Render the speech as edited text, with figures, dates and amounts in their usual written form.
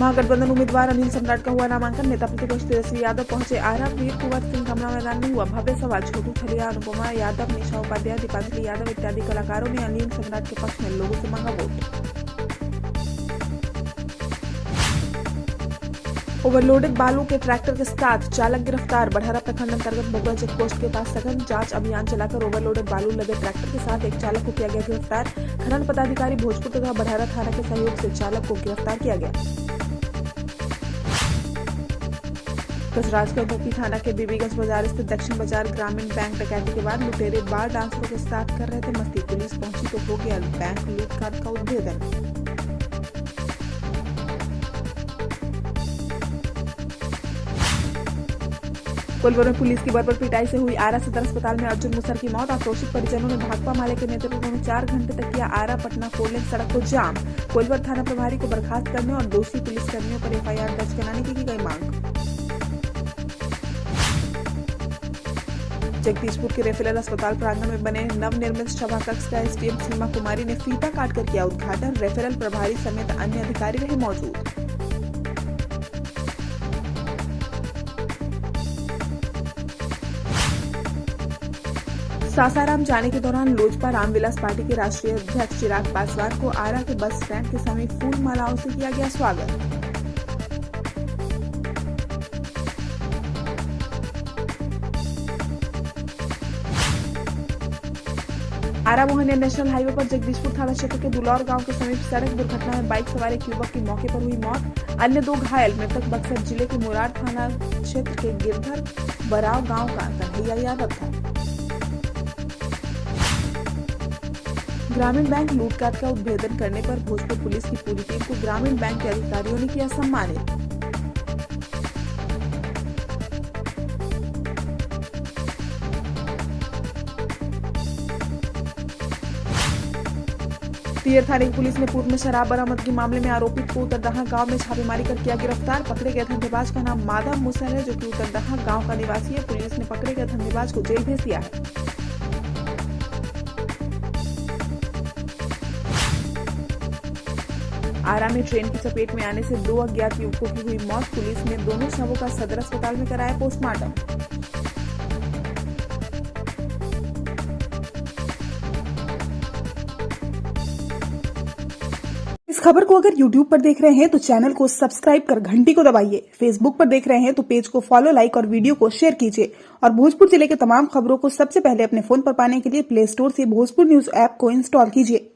महागठबंधन उम्मीदवार अनिल सम्राट का हुआ नामांकन। नेता प्रतिपक्ष तेजस्वी यादव पहुंचे आरा। वीर कुंवर सिंह कमला मैदान में हुआ भव्य सभा। छोटू छलिया, अनुपमा यादव, निशा उपाध्याय, दीपांजलि यादव इत्यादि कलाकारों ने अनिल सम्राट के पक्ष में लोगों से मांगा वोट। ओवरलोडेड बालू के ट्रैक्टर के साथ चालक गिरफ्तार। बड़हरा प्रखंड अंतर्गत बगुआ चेक पोस्ट के पास सघन जांच अभियान चलाकर ओवरलोडेड बालू लदे ट्रैक्टर के साथ एक चालक को किया गया गिरफ्तार। खनन पदाधिकारी भोजपुर तथा बड़हरा थाना के सहयोग से चालक को गिरफ्तार किया गया। कसराजगढ़ यूपी थाना के बीबीगंज बाजार स्थित दक्षिण बाजार ग्रामीण बैंक डकैती के बाद लुटेरे बार डांसरों के साथ कर रहे थे मस्ती। पुलिस पहुंची तो हो गया बैंक लूटकाट का उद्भेदन। कोलवर में पुलिस की बर्बर पिटाई से हुई आरा सदर अस्पताल में अर्जुन मुसर की मौत। आक्रोशित परिजनों ने भाकपा माले के नेतृत्व में 4 घंटे तक किया आरा पटना 4 लेन सड़क को जाम। कोलवर थाना प्रभारी को बर्खास्त करने और दोषी पुलिसकर्मियों पर एफआईआर दर्ज कराने की गई मांग। जगदीशपुर के रेफरल अस्पताल प्रांगण में बने नवनिर्मित सभा कक्ष का एसडीएम सीमा कुमारी ने फीता काटकर किया उद्घाटन। रेफरल प्रभारी समेत अन्य अधिकारी रहे मौजूद। सासाराम जाने के दौरान लोजपा रामविलास पार्टी के राष्ट्रीय अध्यक्ष चिराग पासवान को आरा के बस स्टैंड के समीप फूल मालाओं से किया गया स्वागत। आरा मोहनिया नेशनल हाईवे पर जगदीशपुर थाना क्षेत्र के दुलौर गांव के समीप सड़क दुर्घटना में बाइक सवार एक युवक की मौके पर हुई मौत। अन्य 2 घायल। मृतक बक्सर जिले के मुरार थाना क्षेत्र के गिरधर बराव गांव का कन्हैया यादव था। ग्रामीण बैंक लूटकाट का उद्भेदन करने पर भोजपुर पुलिस की पूरी टीम को ग्रामीण बैंक के अधिकारियों ने किया सम्मानित। तियर थाने की पुलिस ने पूर्व में शराब बरामदगी मामले में आरोपित को उतरदहा गांव में छापेमारी कर किया गिरफ्तार। पकड़े गए धंधेबाज का नाम माधव मुसल है, जो कि उतरदहा गांव का निवासी है। पुलिस ने पकड़े गए धंधेबाज को जेल भेज दिया है। आरा में ट्रेन की चपेट में आने से 2 अज्ञात युवकों की हुई मौत। पुलिस ने दोनों शवों का सदर अस्पताल में कराया पोस्टमार्टम। इस खबर को अगर YouTube पर देख रहे हैं तो चैनल को सब्सक्राइब कर घंटी को दबाइए। फेसबुक पर देख रहे हैं तो पेज को फॉलो, लाइक और वीडियो को शेयर कीजिए। और भोजपुर जिले के तमाम खबरों को सबसे पहले अपने फोन पर पाने के लिए प्ले स्टोर से भोजपुर न्यूज ऐप को इंस्टॉल कीजिए।